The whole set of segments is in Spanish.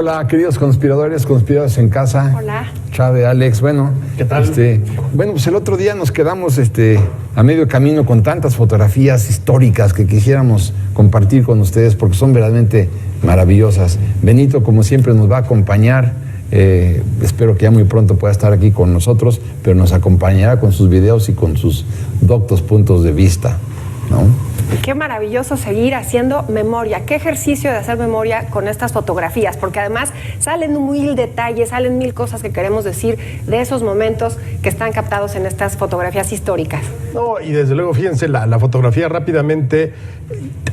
Hola, queridos conspiradores, conspiradores en casa. Hola. Chave, Alex, bueno. ¿Qué tal? Bueno, pues el otro día nos quedamos a medio camino con tantas fotografías históricas que quisiéramos compartir con ustedes porque son verdaderamente maravillosas. Benito, como siempre, nos va a acompañar. Espero que ya muy pronto pueda estar aquí con nosotros, pero nos acompañará con sus videos y con sus doctos puntos de vista, ¿no? Qué maravilloso seguir haciendo memoria, qué ejercicio de hacer memoria con estas fotografías, porque además salen mil detalles, salen mil cosas que queremos decir de esos momentos que están captados en estas fotografías históricas. No, y desde luego, fíjense, la fotografía rápidamente,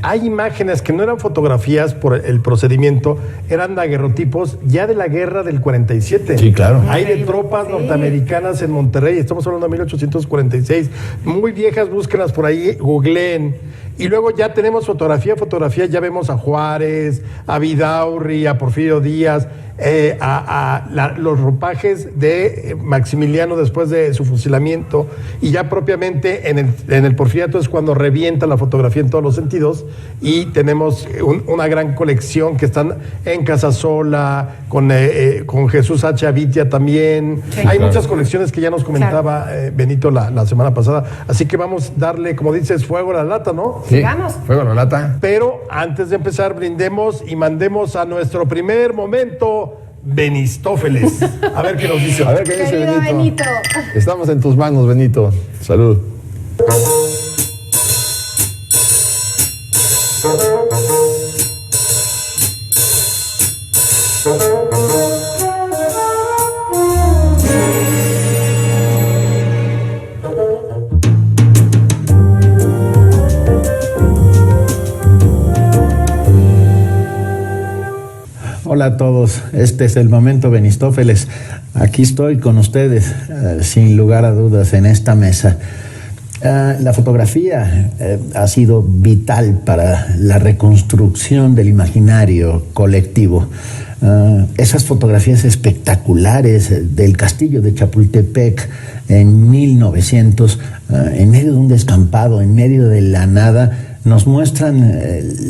hay imágenes que no eran fotografías por el procedimiento, eran daguerrotipos ya de la guerra del 47. Sí, claro. Hay de tropas norteamericanas en Monterrey, estamos hablando de 1846, muy viejas, búsquenlas por ahí, googleen. Y luego ya tenemos fotografía, ya vemos a Juárez, a Vidaurri, a Porfirio Díaz, los ropajes de Maximiliano después de su fusilamiento, y ya propiamente en el Porfiriato es cuando revienta la fotografía en todos los sentidos, y tenemos una gran colección que están en Casasola, con Jesús H. Avitia también. Sí, hay claro. muchas colecciones que ya nos comentaba Benito la semana pasada, así que vamos a darle, como dices, fuego a la lata, ¿no? Sí, Sigamos. fuego a la lata. Pero antes de empezar, brindemos y mandemos a nuestro primer momento, Benistófeles. A ver qué nos dice. A ver qué dice Querido Benito. Estamos en tus manos, Benito. Salud. Hola a todos, este es el momento Benistófeles. Aquí estoy con ustedes, sin lugar a dudas, en esta mesa. La fotografía ha sido vital para la reconstrucción del imaginario colectivo. Esas fotografías espectaculares del castillo de Chapultepec en 1900, en medio de un descampado, en medio de la nada, nos muestran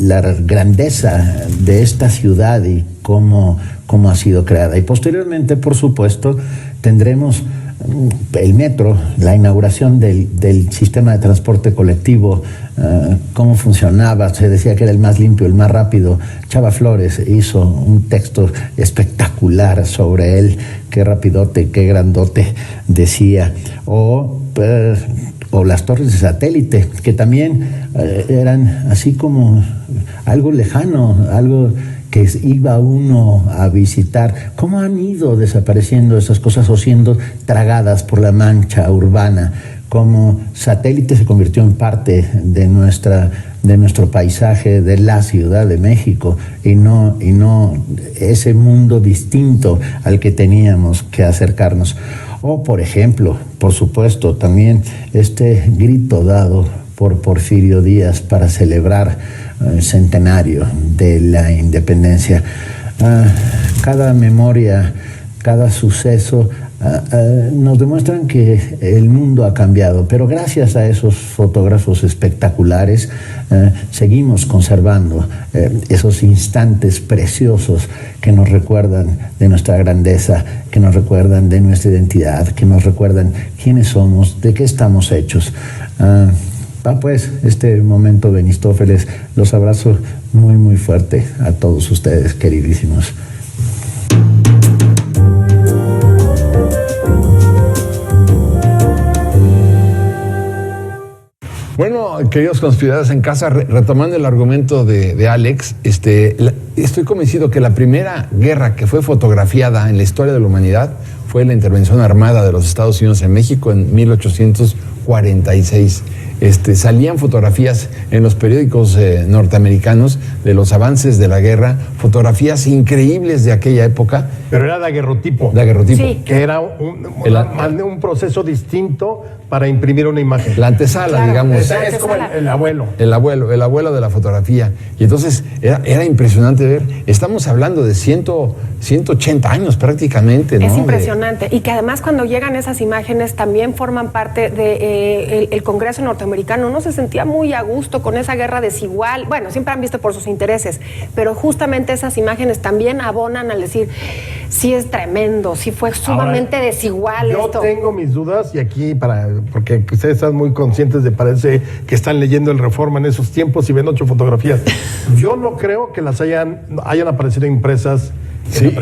la grandeza de esta ciudad y cómo ha sido creada. Y posteriormente, por supuesto, tendremos el metro, la inauguración del sistema de transporte colectivo, cómo funcionaba. Se decía que era el más limpio, el más rápido. Chava Flores hizo un texto espectacular sobre él. Qué rapidote, qué grandote, decía. O las torres de satélite, que también eran así como algo lejano, algo que iba uno a visitar. ¿Cómo han ido desapareciendo esas cosas o siendo tragadas por la mancha urbana? Como satélite se convirtió en parte de nuestro paisaje, de la Ciudad de México, y no ese mundo distinto al que teníamos que acercarnos. O, por ejemplo, por supuesto, también este grito dado por Porfirio Díaz para celebrar el centenario de la independencia. Cada memoria, cada suceso nos demuestran que el mundo ha cambiado, pero gracias a esos fotógrafos espectaculares seguimos conservando esos instantes preciosos que nos recuerdan de nuestra grandeza, que nos recuerdan de nuestra identidad, que nos recuerdan quiénes somos, de qué estamos hechos. Pues este momento, Benistófeles, los abrazo muy muy fuerte a todos ustedes, queridísimos. Bueno, queridos conspiradores en casa, retomando el argumento de Alex, estoy convencido que la primera guerra que fue fotografiada en la historia de la humanidad fue la intervención armada de los Estados Unidos en México en 1846. Salían fotografías en los periódicos norteamericanos de los avances de la guerra, fotografías increíbles de aquella época. Pero era daguerrotipo. Sí. Que era un proceso distinto para imprimir una imagen. La antesala, Claro. digamos. Es como el abuelo. El abuelo de la fotografía. Y entonces era impresionante ver. Estamos hablando de 180 años prácticamente, ¿no? Es impresionante. Y que además cuando llegan esas imágenes también forman parte del Congreso norteamericano norteamericano no se sentía muy a gusto con esa guerra desigual. Bueno, siempre han visto por sus intereses, pero justamente esas imágenes también abonan al decir, sí es tremendo, sí fue sumamente desigual yo esto. Yo tengo mis dudas y aquí, porque ustedes están muy conscientes parece que están leyendo el Reforma en esos tiempos y ven 8 fotografías. Yo no creo que las hayan aparecido impresas. Sí,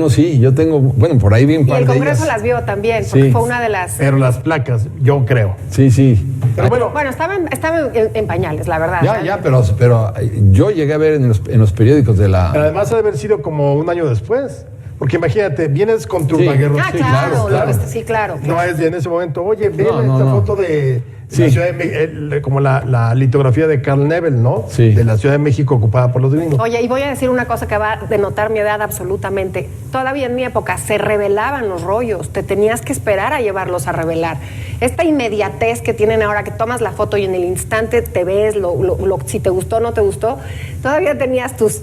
sí, yo tengo, bueno, por ahí vi un par de ellas. Y el Congreso las vio también, porque fue una de las... Pero las placas, yo creo. Sí. Pero bueno, estaban en pañales, la verdad. Ya, pero yo llegué a ver en los periódicos de la... Pero además ha de haber sido como un año después. Porque imagínate, vienes con tu baguerro. Sí, claro. No es de en ese momento, oye, ven esta foto de la Ciudad de como la litografía de Carl Nebel, ¿no? Sí. De la Ciudad de México ocupada por los gringos. Oye, y voy a decir una cosa que va a denotar mi edad absolutamente. Todavía en mi época se revelaban los rollos, te tenías que esperar a llevarlos a revelar. Esta inmediatez que tienen ahora, que tomas la foto y en el instante te ves si te gustó o no te gustó, todavía tenías tus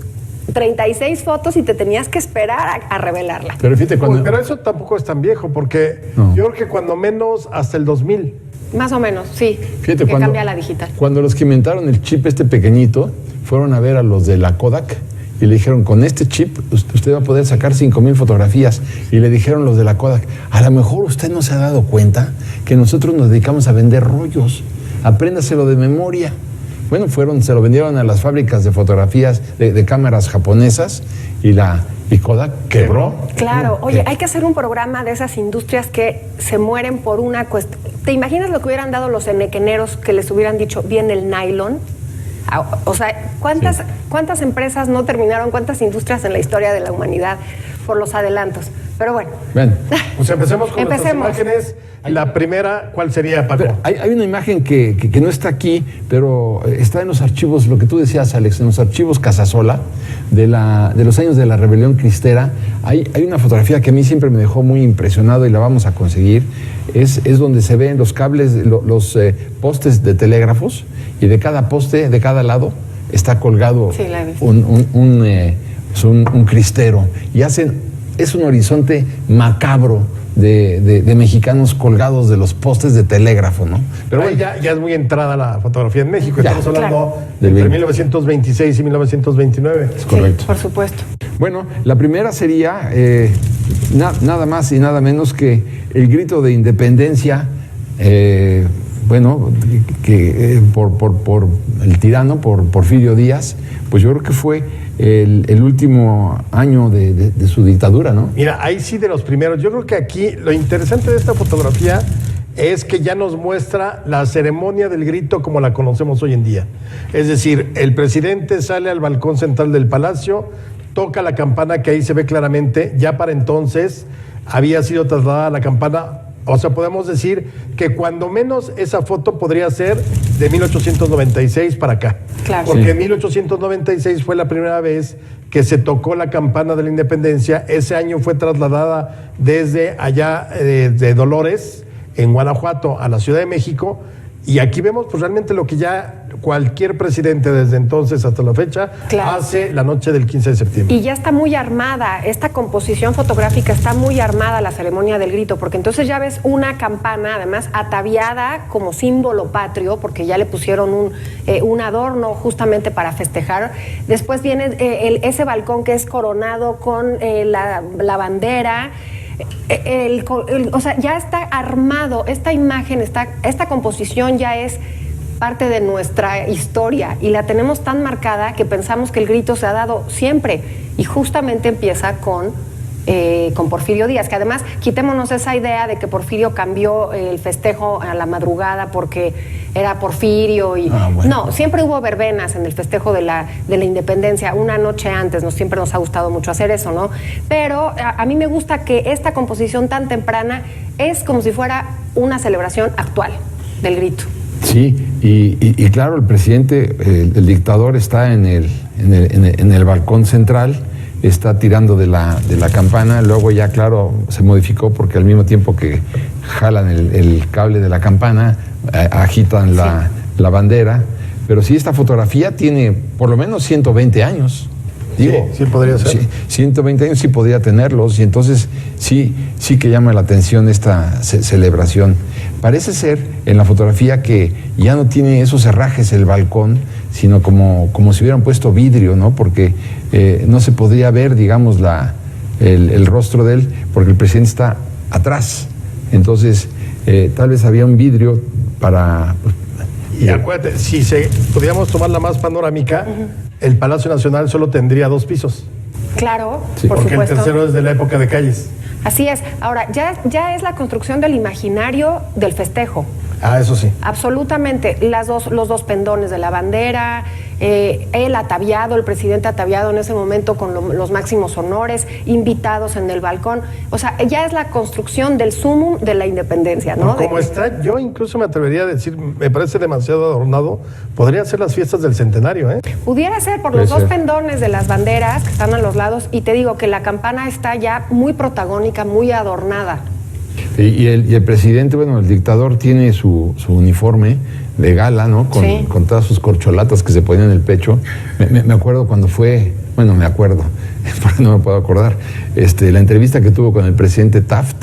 36 fotos y te tenías que esperar a revelarla. Pero fíjate, pero eso tampoco es tan viejo, porque yo creo que cuando menos hasta el 2000. Más o menos, sí. Fíjate, que cambia la digital. Cuando los que inventaron el chip pequeñito, fueron a ver a los de la Kodak y le dijeron, con este chip usted va a poder sacar 5,000 fotografías. Y le dijeron los de la Kodak, a lo mejor usted no se ha dado cuenta que nosotros nos dedicamos a vender rollos. Apréndaselo de memoria. Bueno, se lo vendieron a las fábricas de fotografías de cámaras japonesas y Kodak quebró. Claro, oye, hay que hacer un programa de esas industrias que se mueren por una cuestión. ¿Te imaginas lo que hubieran dado los enequeneros que les hubieran dicho bien el nylon? O sea, ¿cuántas empresas no terminaron, cuántas industrias en la historia de la humanidad por los adelantos? Pero bueno. Pues empecemos con nuestras imágenes. La primera, ¿cuál sería, Paco? Hay una imagen que no está aquí, pero está en los archivos, lo que tú decías, Alex, en los archivos Casasola, de los años de la Rebelión Cristera. Hay una fotografía que a mí siempre me dejó muy impresionado y la vamos a conseguir. Es donde se ven los cables, los postes de telégrafos, y de cada poste, de cada lado, está colgado un cristero. Y es un horizonte macabro de mexicanos colgados de los postes de telégrafo, ¿no? Pero bueno, ya es muy entrada la fotografía en México. Estamos hablando entre 1926 y 1929. Es correcto. Sí, por supuesto. Bueno, la primera sería nada más y nada menos que el grito de independencia, por el tirano, por Porfirio Díaz. Pues yo creo que fue el último año de su dictadura, ¿no? Mira, ahí sí de los primeros. Yo creo que aquí lo interesante de esta fotografía es que ya nos muestra la ceremonia del grito como la conocemos hoy en día. Es decir, el presidente sale al balcón central del palacio, toca la campana, que ahí se ve claramente. Ya para entonces había sido trasladada la campana. O sea, podemos decir que cuando menos esa foto podría ser de 1896 para acá. Claro. Porque en 1896 fue la primera vez que se tocó la campana de la independencia. Ese año fue trasladada desde allá de Dolores, en Guanajuato, a la Ciudad de México. Y aquí vemos pues realmente lo que ya cualquier presidente desde entonces hasta la fecha hace la noche del 15 de septiembre. Y ya está muy armada, esta composición fotográfica está muy armada, la ceremonia del grito, porque entonces ya ves una campana, además ataviada como símbolo patrio, porque ya le pusieron un adorno justamente para festejar. Después viene ese balcón que es coronado con la bandera. O sea, ya está armado, esta imagen, esta composición ya es parte de nuestra historia y la tenemos tan marcada que pensamos que el grito se ha dado siempre y justamente empieza con Porfirio Díaz, que además quitémonos esa idea de que Porfirio cambió el festejo a la madrugada porque era Porfirio y no, siempre hubo verbenas en el festejo de la independencia una noche antes, siempre nos ha gustado mucho hacer eso, ¿no? Pero a mí me gusta que esta composición tan temprana es como si fuera una celebración actual del grito. Sí, y claro, el presidente, el dictador está en el balcón central, está tirando de la campana, luego ya claro se modificó porque al mismo tiempo que jalan el cable de la campana, agitan la bandera, pero sí esta fotografía tiene por lo menos 120 años. Digo, sí podría ser. 120 años sí podría tenerlos, y entonces sí que llama la atención esta celebración. Parece ser en la fotografía que ya no tiene esos herrajes el balcón, sino como si hubieran puesto vidrio, ¿no? Porque no se podría ver, digamos, el rostro de él, porque el presidente está atrás. Entonces, tal vez había un vidrio para... Y acuérdate, si pudiéramos tomar la más panorámica, el Palacio Nacional solo tendría 2 pisos. Claro, Sí. por Porque supuesto. el tercero es de la época de Calles. Así es. Ahora, ya es la construcción del imaginario del festejo. Ah, eso sí. Absolutamente. Los dos pendones de la bandera, el ataviado, el presidente ataviado en ese momento con los máximos honores, invitados en el balcón. O sea, ya es la construcción del sumum de la independencia, ¿no? Como está, yo incluso me atrevería a decir, me parece demasiado adornado, podría ser las fiestas del centenario, ¿eh? Pudiera ser por Puede los dos ser. pendones de las banderas que están a los lados, y te digo que la campana está ya muy protagónica, muy adornada. Y el presidente, bueno, el dictador tiene su uniforme de gala, ¿no? Sí. Con todas sus corcholatas que se ponían en el pecho. Me acuerdo cuando fue, bueno, me acuerdo, porque no me puedo acordar, la entrevista que tuvo con el presidente Taft,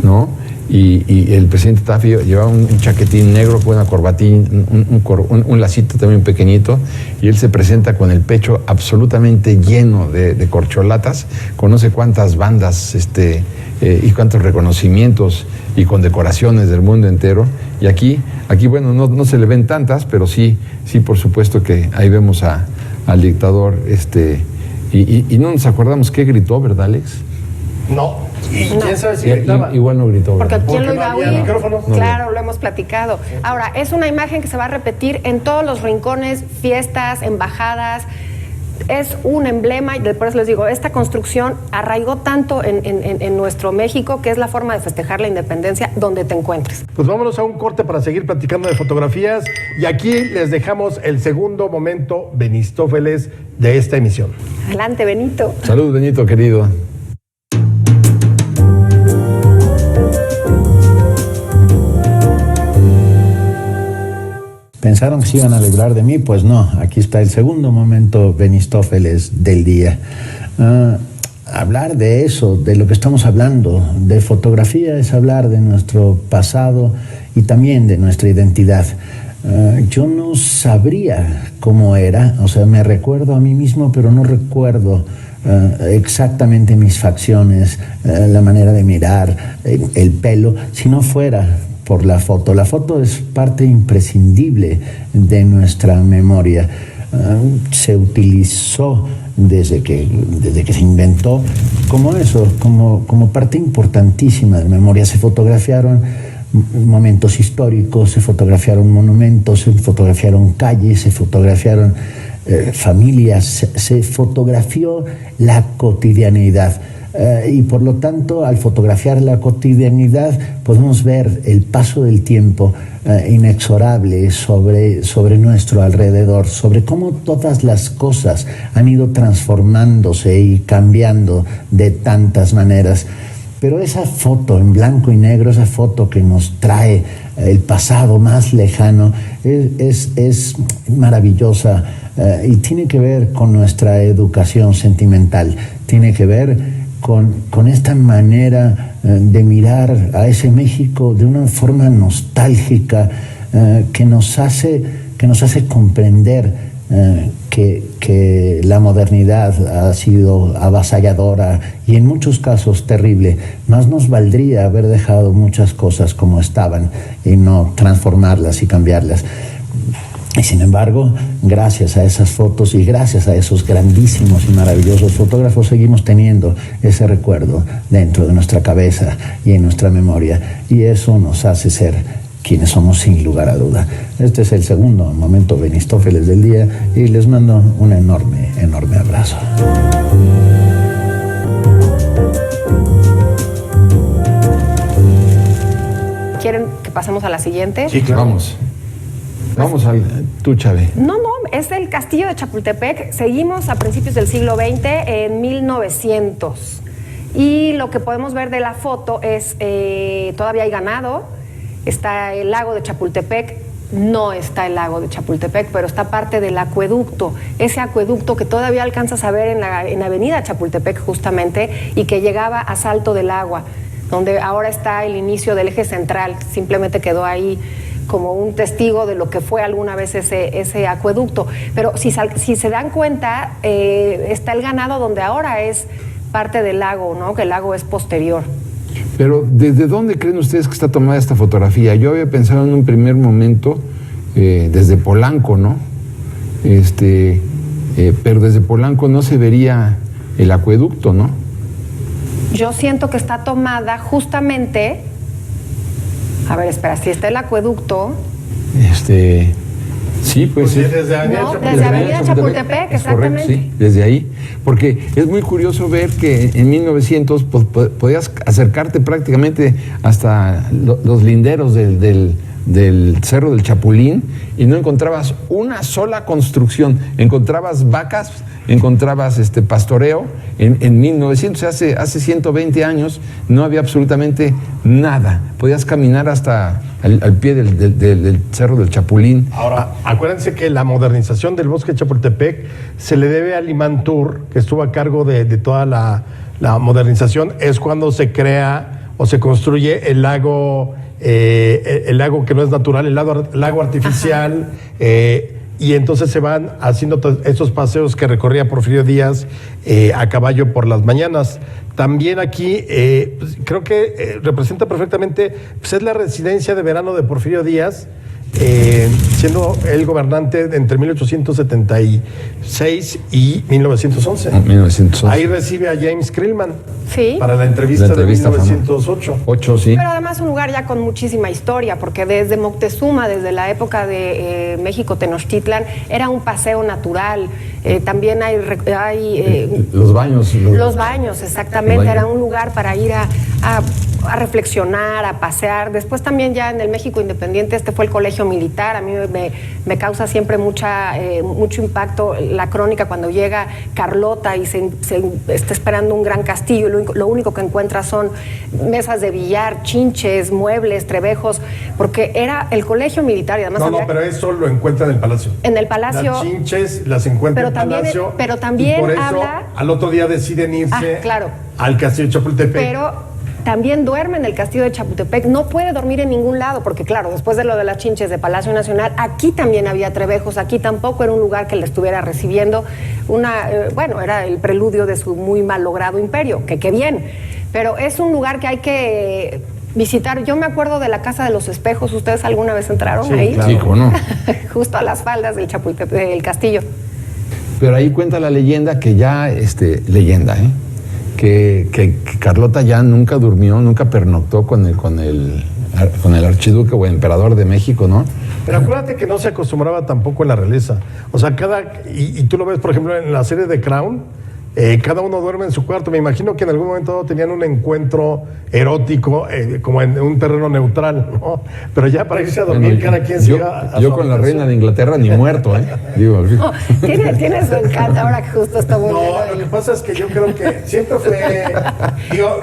¿no? Y el presidente Taft llevaba un chaquetín negro con una corbatín, un lacito también pequeñito, y él se presenta con el pecho absolutamente lleno de corcholatas, con no sé cuántas bandas, y cuántos reconocimientos y condecoraciones del mundo entero. Y aquí bueno, no se le ven tantas, pero sí, por supuesto que ahí vemos al dictador, y no nos acordamos qué gritó, ¿verdad, Alex? No. ¿Y quién sabe si Y- gritaba? Igual no gritó, Porque ¿verdad? ¿quién Porque lo iba a no había oír? micrófono. Claro, lo hemos platicado. Ahora, es una imagen que se va a repetir en todos los rincones, fiestas, embajadas. Es un emblema, y por eso les digo, esta construcción arraigó tanto en nuestro México, que es la forma de festejar la independencia donde te encuentres. Pues vámonos a un corte para seguir platicando de fotografías, y aquí les dejamos el segundo momento Benistófeles de esta emisión. Adelante, Benito. Salud, Benito, querido. ¿Pensaron que se iban a librar de mí? Pues no, aquí está el segundo momento Benistófeles del día. Hablar de eso, de lo que estamos hablando, de fotografía, es hablar de nuestro pasado y también de nuestra identidad. Yo no sabría cómo era, o sea, me recuerdo a mí mismo, pero no recuerdo exactamente mis facciones, la manera de mirar, el pelo, si no fuera por la foto. La foto es parte imprescindible de nuestra memoria. Se utilizó desde que se inventó como eso, como parte importantísima de memoria. Se fotografiaron momentos históricos, se fotografiaron monumentos, se fotografiaron calles, se fotografiaron familias, se fotografió la cotidianidad. Y por lo tanto, al fotografiar la cotidianidad, podemos ver el paso del tiempo inexorable sobre nuestro alrededor, sobre cómo todas las cosas han ido transformándose y cambiando de tantas maneras. Pero esa foto en blanco y negro, esa foto que nos trae el pasado más lejano, es maravillosa, y tiene que ver con nuestra educación sentimental, tiene que ver con esta manera de mirar a ese México de una forma nostálgica, que nos hace comprender que la modernidad ha sido avasalladora y en muchos casos terrible. Más nos valdría haber dejado muchas cosas como estaban y no transformarlas y cambiarlas. Y sin embargo, gracias a esas fotos y gracias a esos grandísimos y maravillosos fotógrafos, seguimos teniendo ese recuerdo dentro de nuestra cabeza y en nuestra memoria. Y eso nos hace ser quienes somos sin lugar a duda. Este es el segundo momento Benistófeles del día y les mando un enorme, enorme abrazo. ¿Quieren que pasemos a la siguiente? Sí, claro. Vamos tú, Chave. No, es el castillo de Chapultepec. Seguimos a principios del siglo XX, en 1900. Y lo que podemos ver de la foto es, todavía hay ganado, está el lago de Chapultepec, no está el lago de Chapultepec, pero está parte del acueducto, ese acueducto que todavía alcanzas a ver en la avenida Chapultepec justamente, y que llegaba a Salto del Agua, donde ahora está el inicio del eje central. Simplemente quedó ahí como un testigo de lo que fue alguna vez ese acueducto. Pero si se dan cuenta, está el ganado donde ahora es parte del lago, ¿no? Que el lago es posterior. Pero ¿desde dónde creen ustedes que está tomada esta fotografía? Yo había pensado en un primer momento desde Polanco, ¿no? Pero desde Polanco no se vería el acueducto, ¿no? Yo siento que está tomada justamente... A ver, espera, si está el acueducto... Sí, pues desde Avenida Chapultepec, es exactamente. Correcto, sí, desde ahí. Porque es muy curioso ver que en 1900 podías acercarte prácticamente hasta los linderos del Cerro del Chapulín y no encontrabas una sola construcción. Encontrabas vacas, encontrabas pastoreo. En 1900, hace 120 años, no había absolutamente nada. Podías caminar hasta al pie del Cerro del Chapulín. Ahora, acuérdense que la modernización del bosque de Chapultepec se le debe al Limantur, que estuvo a cargo de toda la modernización. Es cuando se crea o se construye el lago que no es natural, el lago artificial. Y entonces se van haciendo esos paseos que recorría Porfirio Díaz a caballo por las mañanas. También aquí pues, creo que representa perfectamente, pues es la residencia de verano de Porfirio Díaz, siendo el gobernante entre 1876 y 1911. 1911. Ahí recibe a James Krillman Sí. para la entrevista de 1908. 8, sí. Pero además un lugar ya con muchísima historia, porque desde Moctezuma, desde la época de México Tenochtitlan, era un paseo natural. También hay los baños. Los baños, exactamente. Baño. Era un lugar para ir a reflexionar, a pasear. Después también ya en el México Independiente fue el colegio militar. A mí me causa siempre mucho impacto la crónica cuando llega Carlota y se está esperando un gran castillo. Lo único que encuentra son mesas de billar, chinches, muebles, trebejos, porque era el colegio militar y además pero eso lo encuentra en el palacio. En el palacio. Las chinches las encuentra en el palacio. Pero también y por eso habla... al otro día deciden irse claro. al castillo de Chapultepec. Pero también duerme en el castillo de Chapultepec, no puede dormir en ningún lado, porque claro, después de lo de las chinches de Palacio Nacional, aquí también había trebejos, aquí tampoco era un lugar que le estuviera recibiendo era el preludio de su muy mal logrado imperio, que qué bien, pero es un lugar que hay que visitar. Yo me acuerdo de la Casa de los Espejos, ¿ustedes alguna vez entraron ahí? Claro. Sí, ¿cómo no? Justo a las faldas del Chapultepec, del castillo. Pero ahí cuenta la leyenda que ya, que Carlota ya nunca durmió, nunca pernoctó con el archiduque o emperador de México, ¿no? Pero acuérdate que no se acostumbraba tampoco en la realeza. O sea, y tú lo ves, por ejemplo, en la serie de Crown, cada uno duerme en su cuarto. Me imagino que en algún momento tenían un encuentro erótico, como en un terreno neutral, ¿no? Pero ya para irse a dormir, cada quien se iba a Yo su con la habitación. reina de Inglaterra ni muerto, Digo, al fin. Tiene su encanto ahora que justo está muy bien. No, lo que pasa es que yo creo que siempre fue...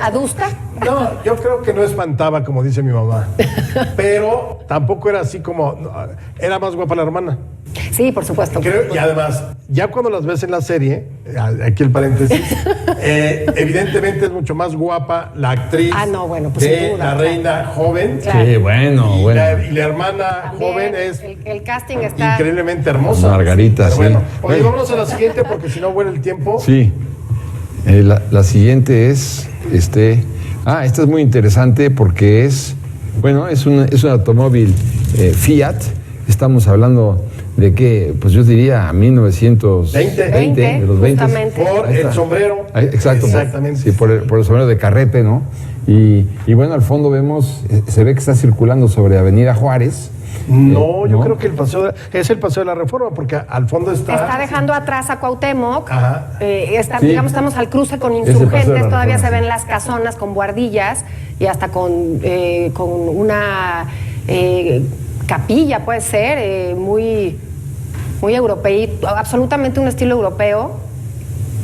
¿Adusta? No, yo creo que no espantaba, como dice mi mamá. Pero tampoco era así como... Era más guapa la hermana. Sí, por supuesto. Y además, ya cuando las ves en la serie, aquí el paréntesis, evidentemente es mucho más guapa la actriz pues de sin duda, la reina joven. Claro. Sí, bueno. Y la hermana También joven es el casting está increíblemente hermosa. Margarita, Pero sí. bueno, oye, vámonos a la siguiente porque si no vuela el tiempo. Sí. La siguiente es, esta es muy interesante porque es un automóvil Fiat. Estamos hablando de que, pues yo diría 1920, de los 20. justamente. Por Ahí está. el sombrero. Exacto. Exactamente. Sí, por el sombrero de carrete, ¿no? Y bueno, al fondo vemos, se ve que está circulando sobre Avenida Juárez. No, yo ¿no? creo que es el paseo de la Reforma, porque al fondo Está dejando atrás a Cuauhtémoc. Ajá. Sí. Digamos, estamos al cruce con el paseo de Insurgentes, la todavía Reforma, se ven sí. las casonas con buhardillas y hasta con una capilla, puede ser, muy europeo, absolutamente un estilo europeo.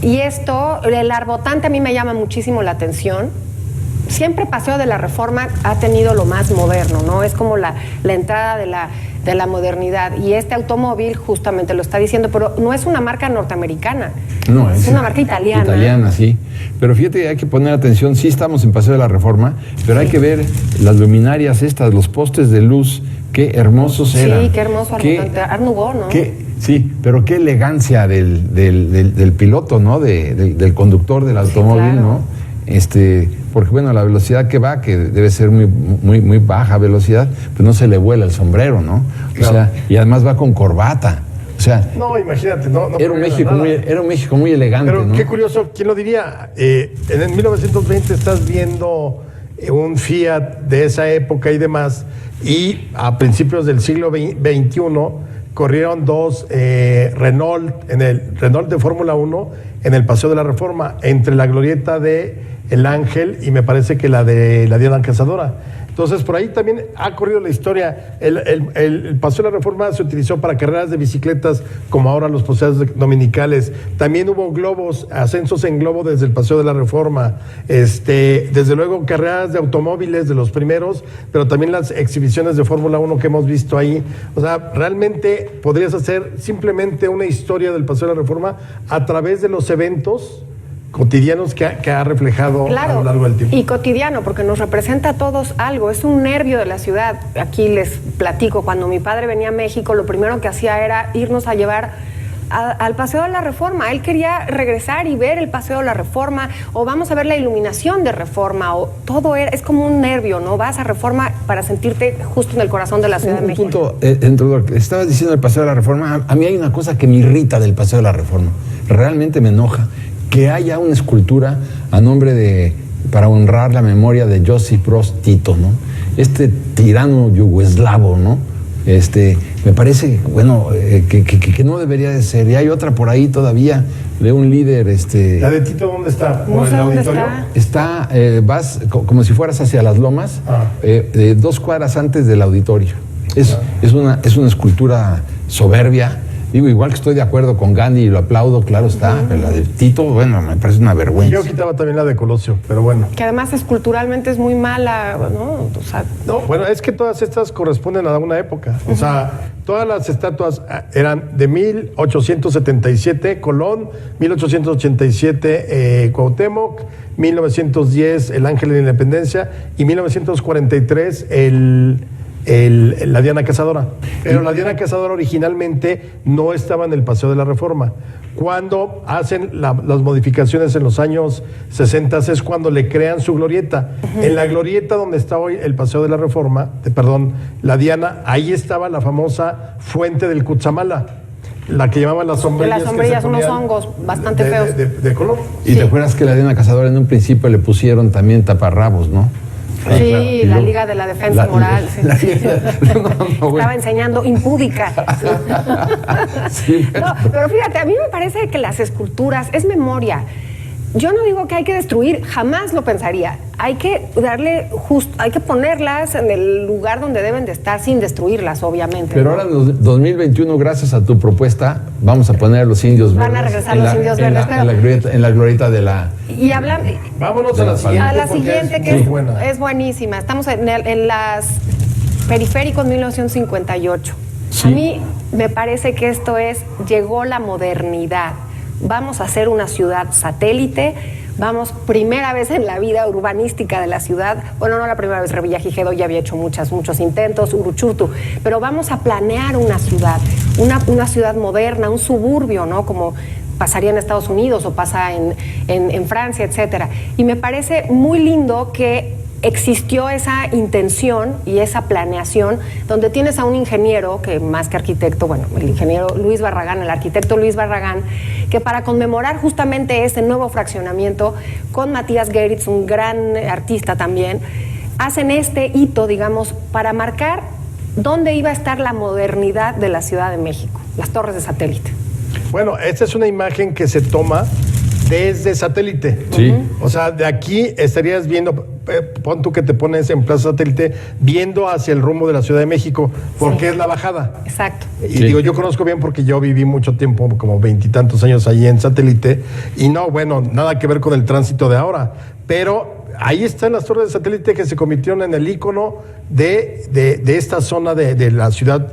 Y el arbotante a mí me llama muchísimo la atención. Siempre Paseo de la Reforma ha tenido lo más moderno, ¿no? Es como la entrada de la modernidad. Y este automóvil justamente lo está diciendo, pero no es una marca norteamericana, No, es una marca italiana. Italiana, sí. Pero fíjate, hay que poner atención, sí estamos en Paseo de la Reforma, pero hay que ver las luminarias estas, los postes de luz, qué hermosos eran. Sí, qué hermoso, Art Nouveau, ¿no? Sí, pero qué elegancia del piloto, ¿no? Del conductor del automóvil, claro. ¿no? Porque bueno, la velocidad que va, que debe ser muy baja velocidad, pues no se le vuela el sombrero, ¿no? Claro. O sea, y además va con corbata. O sea, No, imagínate, no era un México muy elegante, Pero ¿no? qué curioso, ¿quién lo diría? En el 1920 estás viendo un Fiat de esa época y demás, y a principios del siglo XXI corrieron dos Renault de Fórmula 1 en el Paseo de la Reforma, entre la glorieta de El Ángel y me parece que la de la Diana Cazadora. Entonces, por ahí también ha corrido la historia. El Paseo de la Reforma se utilizó para carreras de bicicletas, como ahora los paseos dominicales. También hubo globos, ascensos en globo desde el Paseo de la Reforma. Desde luego, carreras de automóviles de los primeros, pero también las exhibiciones de Fórmula 1 que hemos visto ahí. O sea, realmente podrías hacer simplemente una historia del Paseo de la Reforma a través de los eventos cotidianos que ha reflejado a lo largo del tiempo. Y cotidiano, porque nos representa a todos algo, es un nervio de la ciudad. Aquí les platico, cuando mi padre venía a México, lo primero que hacía era irnos a llevar al Paseo de la Reforma. Él quería regresar y ver el Paseo de la Reforma, o vamos a ver la iluminación de Reforma, o todo es como un nervio, ¿no? Vas a Reforma para sentirte justo en el corazón de la Ciudad de México. Punto, estabas diciendo el Paseo de la Reforma, a mí hay una cosa que me irrita del Paseo de la Reforma, realmente me enoja, que haya una escultura a nombre para honrar la memoria de Josip Broz Tito, ¿no? Este tirano yugoslavo, ¿no? Me parece, bueno, que no debería de ser. Y hay otra por ahí todavía, de un líder, ¿La de Tito dónde está? No sé dónde está. Vas como si fueras hacia las Lomas, 2 cuadras antes del auditorio. Es una escultura soberbia. Digo, igual que estoy de acuerdo con Gandhi y lo aplaudo, claro está, pero la de Tito, bueno, me parece una vergüenza. Yo quitaba también la de Colosio, pero bueno. Que además esculturalmente es muy mala, ¿no? O sea, No, bueno, es que todas estas corresponden a una época. O sea, todas las estatuas eran de 1877, Colón, 1887, Cuauhtémoc, 1910, El Ángel de la Independencia, y 1943, la Diana Cazadora. Pero la Diana Cazadora originalmente no estaba en el Paseo de la Reforma. Cuando hacen las modificaciones en los años 60 es cuando le crean su glorieta. En la glorieta donde está hoy el Paseo de la Reforma, la Diana, ahí estaba la famosa fuente del Cutzamala, la que llamaban las sombrillas. Las sombrillas, unos hongos bastante feos. De color. Y te acuerdas que la Diana Cazadora en un principio le pusieron también taparrabos, ¿no? Sí, claro. la Liga de la Defensa Moral. Estaba enseñando impúdica. Sí. No, pero fíjate, a mí me parece que las esculturas es memoria. Yo no digo que hay que destruir, jamás lo pensaría. Hay que hay que ponerlas en el lugar donde deben de estar sin destruirlas, obviamente. Pero ahora en 2021, gracias a tu propuesta, vamos a poner a los indios verdes. Van a regresar los indios verdes. En la glorieta de la... Y hablan... Vámonos a la siguiente. A la siguiente, que buena. es buenísima. Estamos en las Periféricos 1958. Sí. A mí me parece que llegó la modernidad. Vamos a ser una ciudad satélite, primera vez en la vida urbanística de la ciudad, bueno, no la primera vez, Revillagigedo ya había hecho muchos intentos, Uruchurtu, pero vamos a planear una ciudad, una ciudad moderna, un suburbio, ¿no? Como pasaría en Estados Unidos o pasa en Francia, etcétera. Y me parece muy lindo que existió esa intención y esa planeación donde tienes a un ingeniero que más que arquitecto, bueno, el ingeniero Luis Barragán, el arquitecto Luis Barragán, que para conmemorar justamente ese nuevo fraccionamiento con Matías Geritz, un gran artista también, hacen este hito, digamos, para marcar dónde iba a estar la modernidad de la Ciudad de México, las torres de satélite. Bueno, esta es una imagen que se toma desde satélite. Sí. O sea, de aquí estarías viendo, pon tú que te pones en Plaza Satélite, viendo hacia el rumbo de la Ciudad de México, porque es la bajada. Exacto. Y digo, yo conozco bien porque yo viví mucho tiempo, como 20 y tantos años allí en Satélite, y no, bueno, nada que ver con el tránsito de ahora, pero ahí están las torres de satélite que se convirtieron en el ícono de esta zona de la ciudad,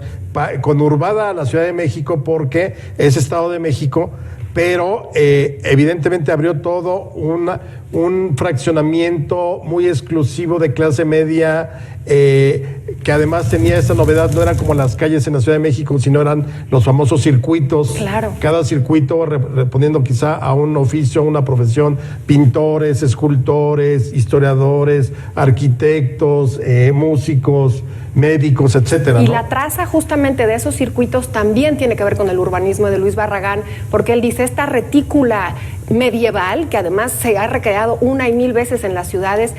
conurbada a la Ciudad de México, porque es Estado de México, pero evidentemente abrió todo un fraccionamiento muy exclusivo de clase media, que además tenía esta novedad, no eran como las calles en la Ciudad de México, sino eran los famosos circuitos. Claro. Cada circuito respondiendo quizá a un oficio, a una profesión, pintores, escultores, historiadores, arquitectos, músicos, médicos, etcétera, Y ¿no? la traza justamente de esos circuitos también tiene que ver con el urbanismo de Luis Barragán, porque él dice, esta retícula medieval, que además se ha recreado una y mil veces en las ciudades,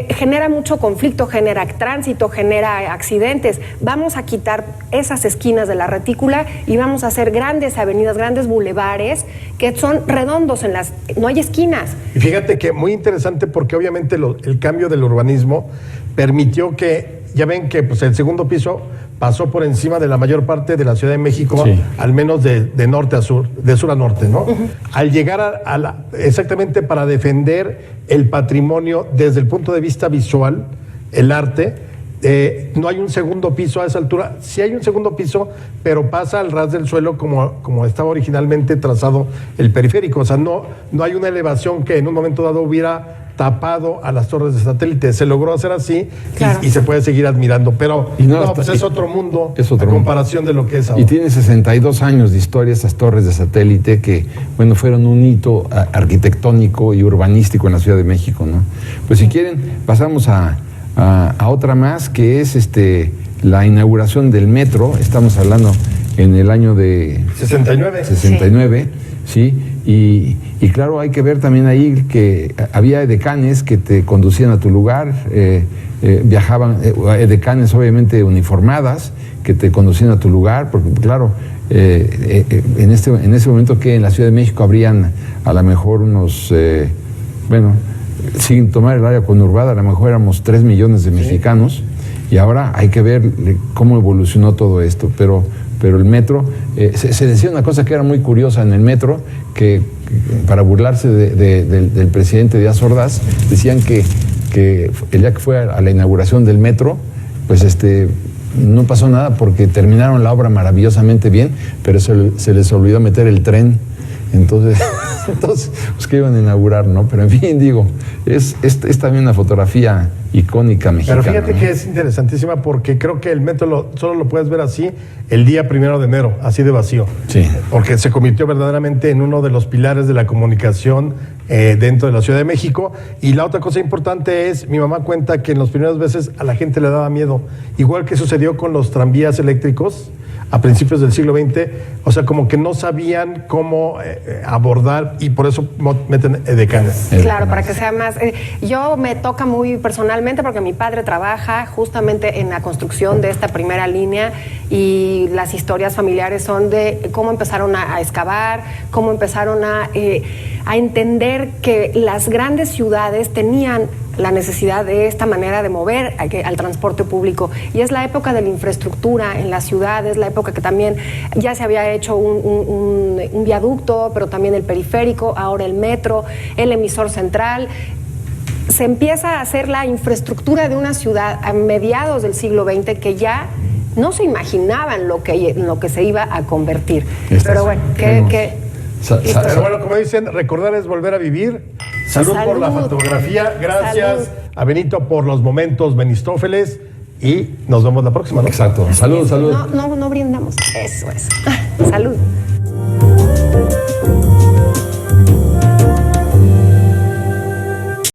genera mucho conflicto, genera tránsito, genera accidentes. Vamos a quitar esas esquinas de la retícula y vamos a hacer grandes avenidas, grandes bulevares que son redondos, no hay esquinas. Y fíjate que muy interesante, porque obviamente el cambio del urbanismo permitió que, ya ven que pues el segundo piso pasó por encima de la mayor parte de la Ciudad de México, sí, al menos de norte a sur, de sur a norte, ¿no? Al llegar exactamente para defender el patrimonio desde el punto de vista visual, el arte, no hay un segundo piso a esa altura. Sí hay un segundo piso, pero pasa al ras del suelo como estaba originalmente trazado el periférico. O sea, no hay una elevación que en un momento dado hubiera tapado a las torres de satélite. Se logró hacer así, claro, y se puede seguir admirando. Pero pues es otro mundo, es otro a comparación de lo que es ahora. Y tiene 62 años de historia estas torres de satélite que, bueno, fueron un hito arquitectónico y urbanístico en la Ciudad de México, ¿no? Pues si quieren, pasamos a otra más, que es la inauguración del metro. Estamos hablando en el año de 69, sí. Y claro, hay que ver también ahí que había edecanes que te conducían a tu lugar, viajaban, edecanes obviamente uniformadas, que te conducían a tu lugar, porque claro, en ese momento que en la Ciudad de México habrían a lo mejor unos, sin tomar el área conurbada, a lo mejor éramos 3 millones de mexicanos, y ahora hay que ver cómo evolucionó todo esto, pero el metro, se decía una cosa que era muy curiosa en el metro, que para burlarse del presidente Díaz Ordaz, decían que el día que fue a la inauguración del metro, pues no pasó nada porque terminaron la obra maravillosamente bien, pero se les olvidó meter el tren. Entonces, pues que iban a inaugurar, ¿no? Pero en fin, digo, es también una fotografía icónica mexicana. Pero fíjate, ¿no?, que es interesantísima, porque creo que el metro solo lo puedes ver así el día 1 de enero, así de vacío. Sí. Porque se convirtió verdaderamente en uno de los pilares de la comunicación dentro de la Ciudad de México. Y la otra cosa importante es, mi mamá cuenta que en las primeras veces a la gente le daba miedo, igual que sucedió con los tranvías eléctricos a principios del siglo XX, o sea, como que no sabían cómo abordar, y por eso meten edecanes. Claro, para que sea más... yo me toca muy personalmente porque mi padre trabaja justamente en la construcción de esta primera línea, y las historias familiares son de cómo empezaron a excavar, cómo empezaron a entender que las grandes ciudades tenían la necesidad de esta manera de mover al transporte público, y es la época de la infraestructura en las ciudades, la época que también ya se había hecho un viaducto, pero también el periférico, ahora el metro, el emisor central. Se empieza a hacer la infraestructura de una ciudad a mediados del siglo XX que ya no se imaginaban lo que se iba a convertir. Pero bueno, Pero bueno, como dicen, recordar es volver a vivir. Salud por la fotografía. Gracias a Benito por los momentos, Benistófeles. Y nos vemos la próxima, ¿no? Exacto. Salud. No brindamos. Eso es. Salud.